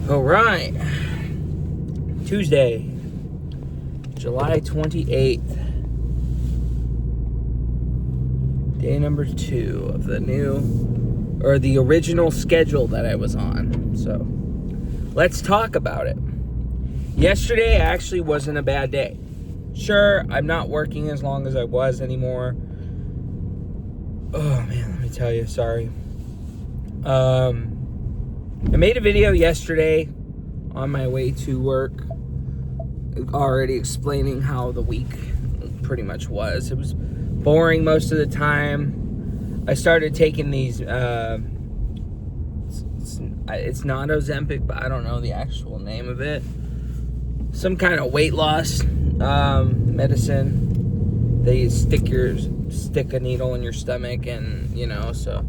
All right. Tuesday, July 28th. Day number 2 of the original schedule that I was on. So, let's talk about it. Yesterday actually wasn't a bad day. Sure, I'm not working as long as I was anymore. Oh man, let me tell you, sorry. I made a video yesterday on my way to work, already explaining how the week pretty much was. It was boring most of the time. I started taking these, it's not Ozempic, but I don't know the actual name of it. Some kind of weight loss medicine. They stick a needle in your stomach, and so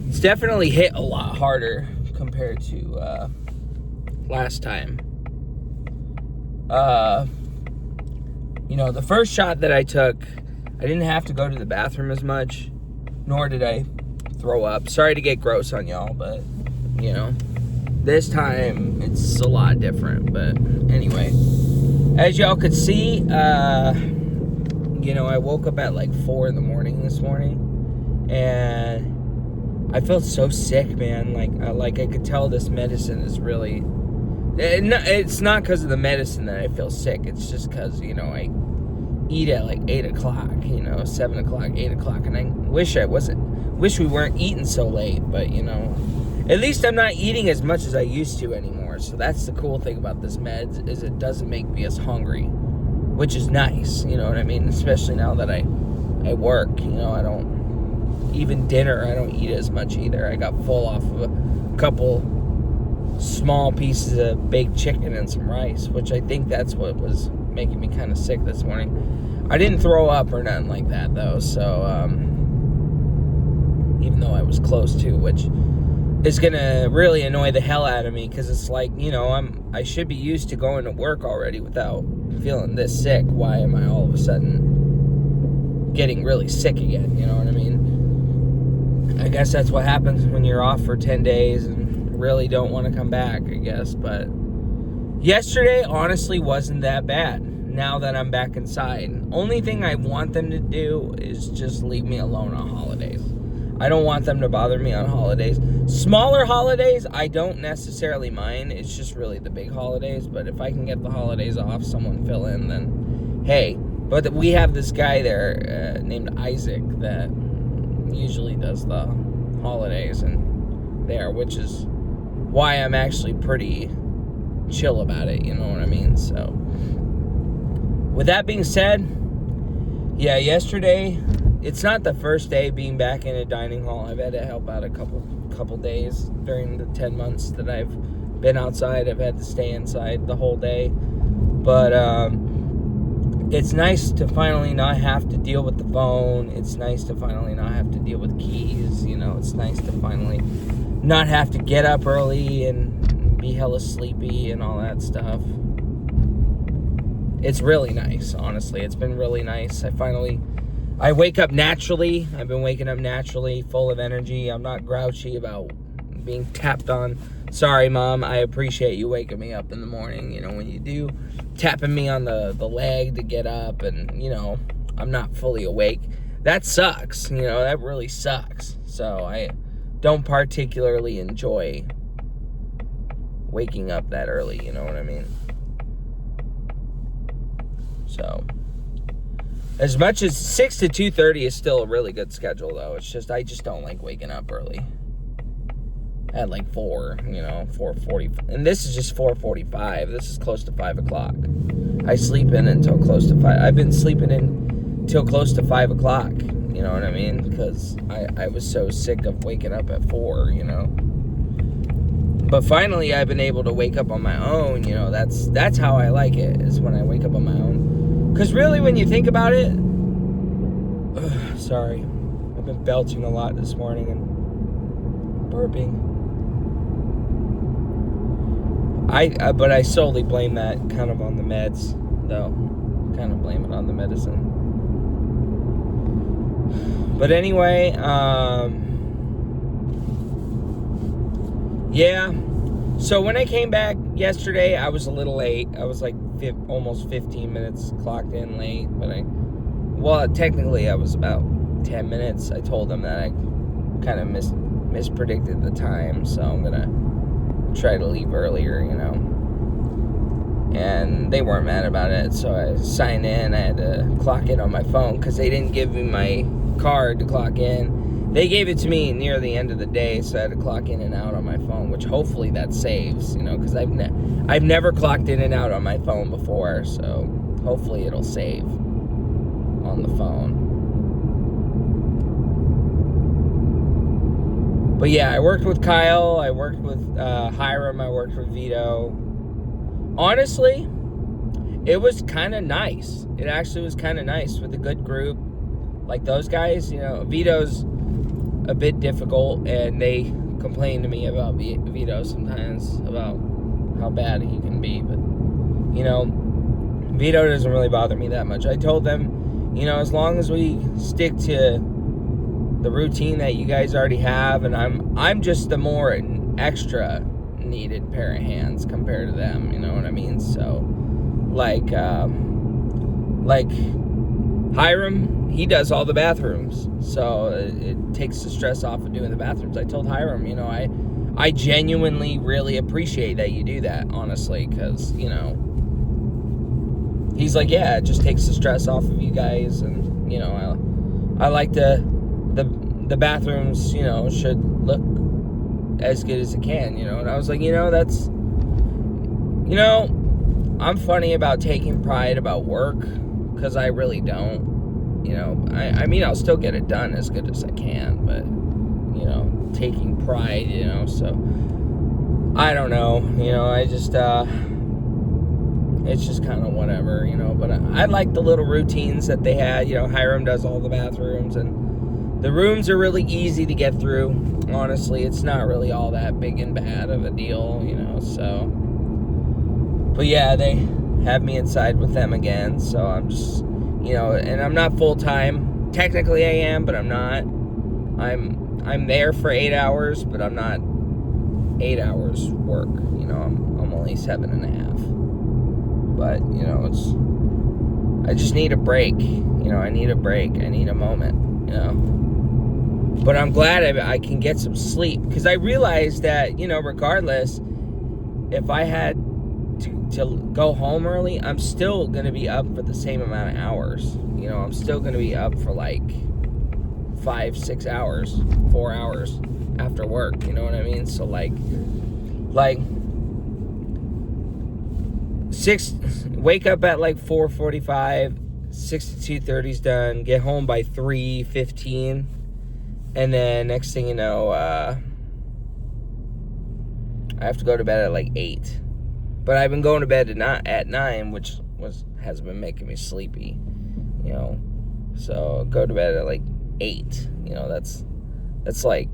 it's definitely hit a lot harder compared to last time. The first shot that I took, I didn't have to go to the bathroom as much, nor did I throw up. Sorry to get gross on y'all, but this time it's a lot different. But anyway, as y'all could see, I woke up at like 4 in the morning this morning, and I felt so sick, man. Like I could tell this medicine is really. It's not because of the medicine that I feel sick. It's just because I eat at like 8 o'clock, 7 o'clock, 8 o'clock, and I wish we weren't eating so late, but at least I'm not eating as much as I used to anymore. So that's the cool thing about this meds, is it doesn't make me as hungry, which is nice, you know what I mean? Especially now that I work, I don't, even dinner, I don't eat as much either. I got full off of a couple small pieces of baked chicken and some rice, which I think that's what was making me kind of sick this morning. I didn't throw up or nothing like that though, so even though I was close to, which is gonna really annoy the hell out of me, because it's like, I should be used to going to work already without feeling this sick. Why am I all of a sudden getting really sick again? You know what I mean? I guess that's what happens when you're off for 10 days and really don't want to come back, I guess. But yesterday honestly wasn't that bad now that I'm back inside. Only thing I want them to do is just leave me alone on holidays. I don't want them to bother me on holidays. Smaller holidays, I don't necessarily mind. It's just really the big holidays. But if I can get the holidays off, someone fill in, then hey. But we have this guy there named Isaac that usually does the holidays and there, which is why I'm actually pretty chill about it, you know what I mean? So, with that being said, yeah, yesterday, it's not the first day being back in a dining hall. I've had to help out a couple days during the 10 months that I've been outside. I've had to stay inside the whole day. But it's nice to finally not have to deal with the phone. It's nice to finally not have to deal with keys. It's nice to finally not have to get up early and be hella sleepy and all that stuff. It's really nice, honestly. It's been really nice. I wake up naturally. I've been waking up naturally, full of energy. I'm not grouchy about being tapped on. Sorry, Mom. I appreciate you waking me up in the morning, when you do. Tapping me on the leg to get up, and, I'm not fully awake. That sucks. That really sucks. So I don't particularly enjoy waking up that early, you know what I mean? So, as much as 6 to 2:30 is still a really good schedule, though. It's just, I just don't like waking up early. At like 4, 4:40. And this is just 4:45. This is close to 5 o'clock. I sleep in until close to 5. I've been sleeping in till close to 5 o'clock. You know what I mean? Because I was so sick of waking up at 4, But finally, I've been able to wake up on my own. That's how I like it, is when I wake up on my own. Because really, when you think about it... sorry. I've been belching a lot this morning and burping. But I solely blame that kind of on the meds, though. Kind of blame it on the medicine. But anyway, yeah. So when I came back yesterday, I was a little late. I was like almost 15 minutes clocked in late, but technically I was about 10 minutes. I told them that I kind of mispredicted the time, so I'm gonna try to leave earlier, and they weren't mad about it. So I signed in. I had to clock in on my phone because they didn't give me my card to clock in. They gave it to me near the end of the day, so I had to clock in and out on my phone, which hopefully that saves, because I've never clocked in and out on my phone before, so hopefully it'll save on the phone. But yeah, I worked with Kyle, I worked with Hiram, I worked with Vito. Honestly, it was kind of nice. It actually was kind of nice with a good group. Like those guys, Vito's a bit difficult, and they complain to me about Vito sometimes, about how bad he can be. But, Vito doesn't really bother me that much. I told them, as long as we stick to the routine that you guys already have, and I'm just the more extra needed pair of hands compared to them, you know what I mean? So like Hiram, he does all the bathrooms, so it takes the stress off of doing the bathrooms. I told Hiram, I genuinely really appreciate that you do that, honestly, because he's like, yeah, it just takes the stress off of you guys, and I like the bathrooms, should look as good as it can, and I was like, that's, I'm funny about taking pride about work, because I really don't, I mean, I'll still get it done as good as I can, but, taking pride, so, I don't know, I just, it's just kind of whatever, but I like the little routines that they had. Hiram does all the bathrooms, and the rooms are really easy to get through. Honestly, it's not really all that big and bad of a deal, so. But yeah, they have me inside with them again, so I'm just, and I'm not full-time. Technically I am, but I'm not. I'm there for 8 hours, but I'm not 8 hours work, I'm only 7.5. But, I just need a break. I need a break. I need a moment, But I'm glad I can get some sleep. Because I realized that, regardless, if I had to go home early, I'm still going to be up for the same amount of hours. I'm still going to be up for like 5-6 hours, 4 hours after work. You know what I mean? So, like... wake up at like 4:45, 6 to 2:30's done, get home by 3:15, and then next thing you know, I have to go to bed at like 8. But I've been going to bed at 9, which has been making me sleepy, so go to bed at like 8, that's like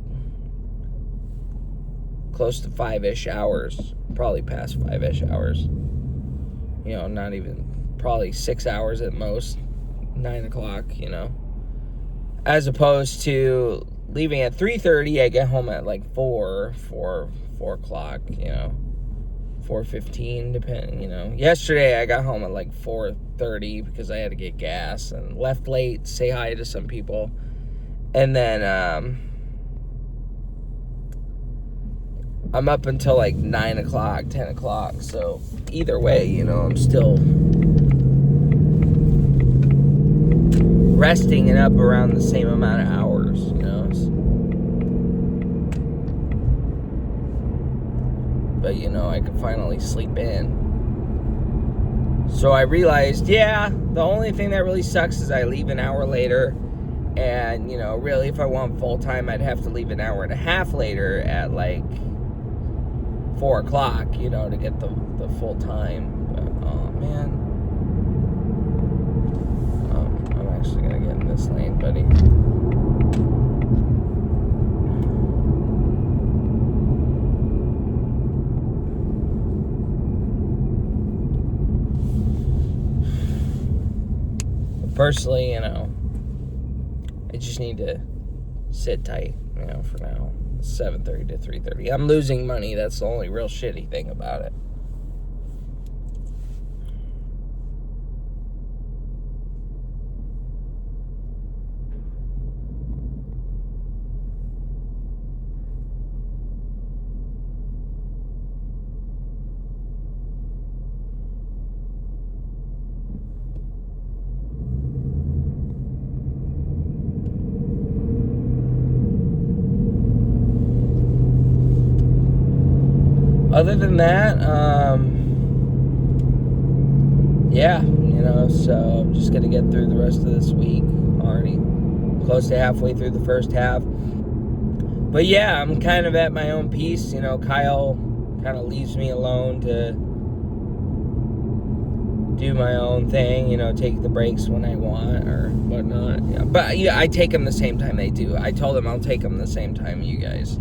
close to 5-ish hours, probably past 5-ish hours. Not even, probably 6 hours at most, 9 o'clock, as opposed to leaving at 3:30, I get home at like 4 o'clock, 4:15, depending, Yesterday I got home at like 4:30 because I had to get gas and left late, say hi to some people, and then, I'm up until like 9 o'clock, 10 o'clock, so either way, I'm still resting and up around the same amount of hours, But, I could finally sleep in. So I realized, yeah, the only thing that really sucks is I leave an hour later, and, really if I want full-time, I'd have to leave an hour and a half later at like 4 o'clock, to get the full time. But, oh man. I'm actually gonna get in this lane, buddy. Personally, I just need to sit tight, for now. 7:30 to 3:30. I'm losing money. That's the only real shitty thing about it. Other than that, yeah, so I'm just going to get through the rest of this week. Already close to halfway through the first half. But yeah, I'm kind of at my own pace. Kyle kind of leaves me alone to do my own thing, take the breaks when I want or whatnot. Yeah. But yeah, I take them the same time they do. I told them I'll take them the same time you guys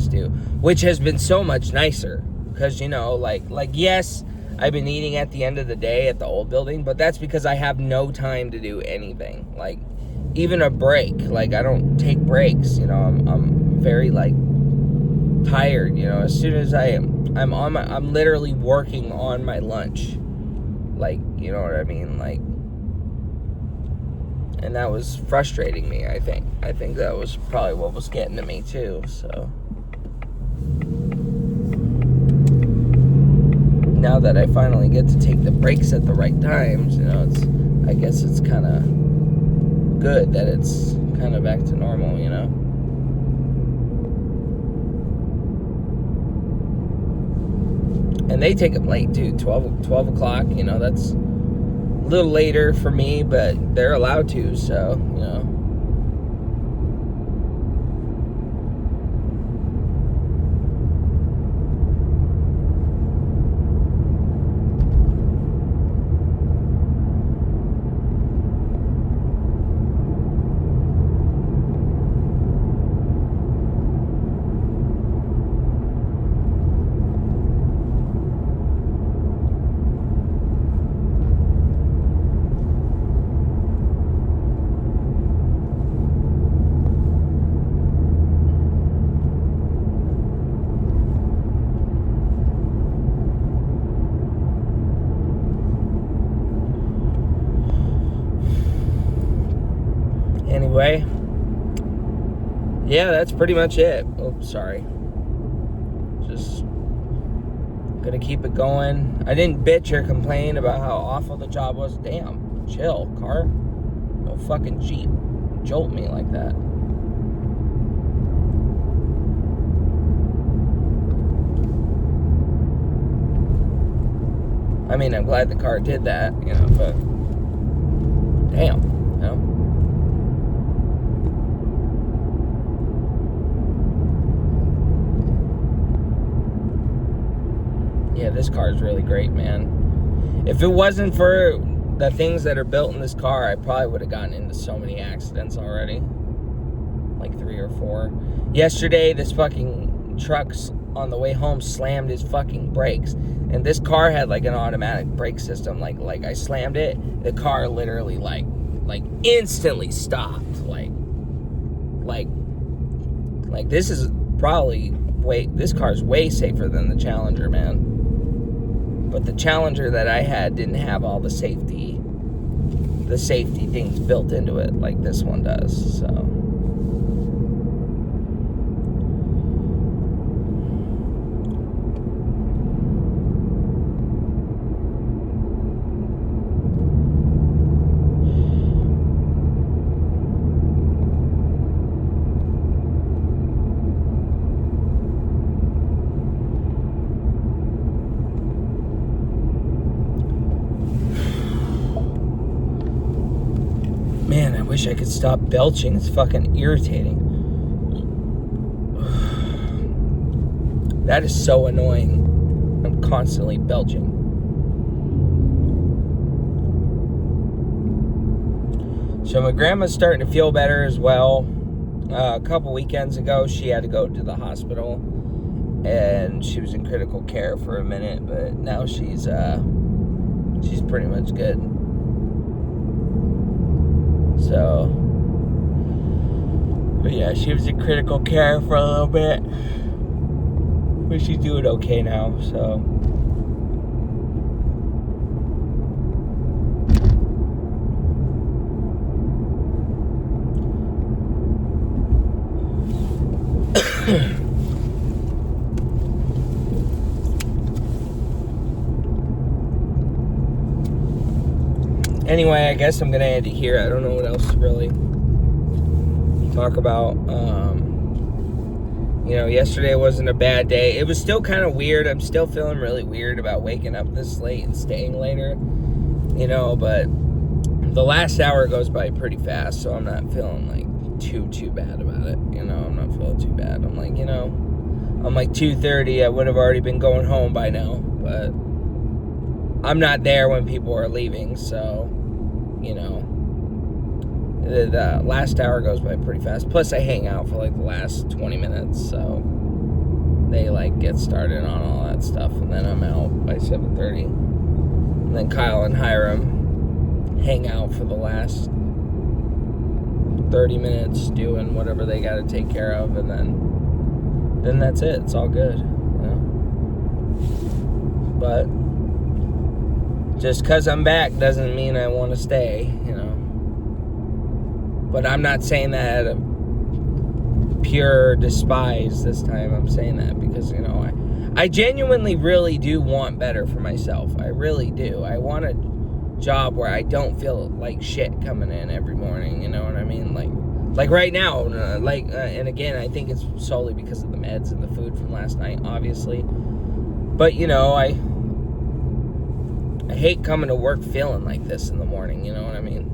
do, which has been so much nicer because yes, I've been eating at the end of the day at the old building, but that's because I have no time to do anything, like even a break. Like I don't take breaks. I'm very tired. As soon as I'm literally working on my lunch. You know what I mean? And that was frustrating me, I think. I think that was probably what was getting to me, too, so. Now that I finally get to take the breaks at the right times, I guess it's kind of good that it's kind of back to normal, And they take them late, too, 12 o'clock, that's a little later for me, but they're allowed to, so, anyway, yeah, that's pretty much it. Oh, sorry. Just gonna keep it going. I didn't bitch or complain about how awful the job was. Damn, chill, car. No fucking Jeep jolt me like that. I mean, I'm glad the car did that, but damn, Yeah, this car is really great, man. If it wasn't for the things that are built in this car, I probably would have gotten into so many accidents already. Like 3 or 4. Yesterday, this fucking truck on the way home slammed his fucking brakes. And this car had an automatic brake system. Like I slammed it, the car literally like instantly stopped. Like this is probably this car's way safer than the Challenger, man. But the Challenger that I had didn't have all the safety things built into it like this one does, so. Man, I wish I could stop belching. It's fucking irritating. That is so annoying. I'm constantly belching. So my grandma's starting to feel better as well. A couple weekends ago, she had to go to the hospital, and she was in critical care for a minute, but now she's pretty much good. So, But yeah, she was in critical care for a little bit. But she's doing okay now, so. Anyway, I guess I'm gonna end it here. I don't know what else to really talk about. Yesterday wasn't a bad day. It was still kind of weird. I'm still feeling really weird about waking up this late and staying later. But the last hour goes by pretty fast, so I'm not feeling like too bad about it. I'm not feeling too bad. I'm like, I'm like 2:30. I would have already been going home by now, but I'm not there when people are leaving, so the last hour goes by pretty fast. Plus, I hang out for like the last 20 minutes, so they like get started on all that stuff, and then I'm out by 7:30. And then Kyle and Hiram hang out for the last 30 minutes doing whatever they got to take care of, and then that's it. It's all good, But just because I'm back doesn't mean I want to stay, But I'm not saying that out of pure despise this time. I'm saying that because, I genuinely really do want better for myself. I really do. I want a job where I don't feel like shit coming in every morning, you know what I mean? Like right now, and again, I think it's solely because of the meds and the food from last night, obviously. But, I hate coming to work feeling like this in the morning, you know what I mean?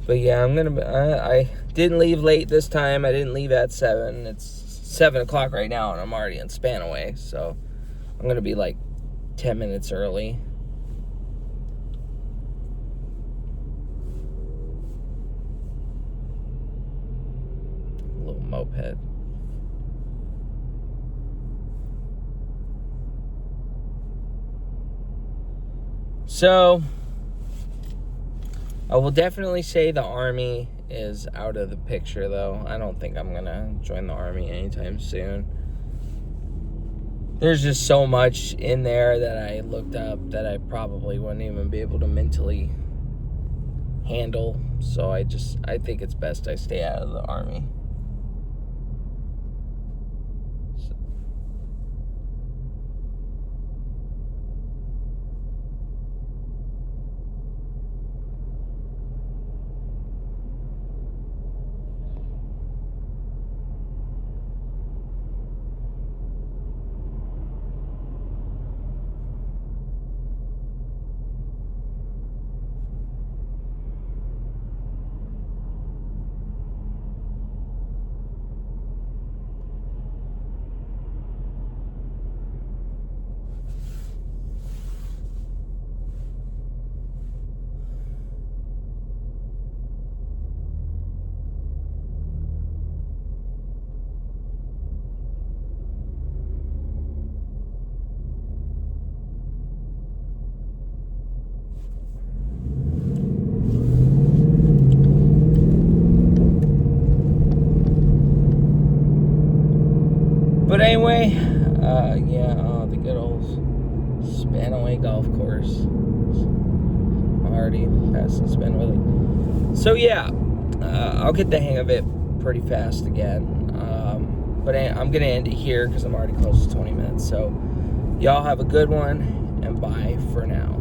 But yeah, I didn't leave late this time. I didn't leave at 7. It's 7 o'clock right now, and I'm already in Spanaway, so I'm going to be like 10 minutes early. Little moped. So, I will definitely say the Army is out of the picture, though. I don't think I'm going to join the Army anytime soon. There's just so much in there that I looked up that I probably wouldn't even be able to mentally handle. So I think it's best I stay out of the Army. But anyway, the good old Spanaway Golf Course. I'm already past the Spanaway. So yeah, I'll get the hang of it pretty fast again. But I'm going to end it here because I'm already close to 20 minutes. So y'all have a good one, and bye for now.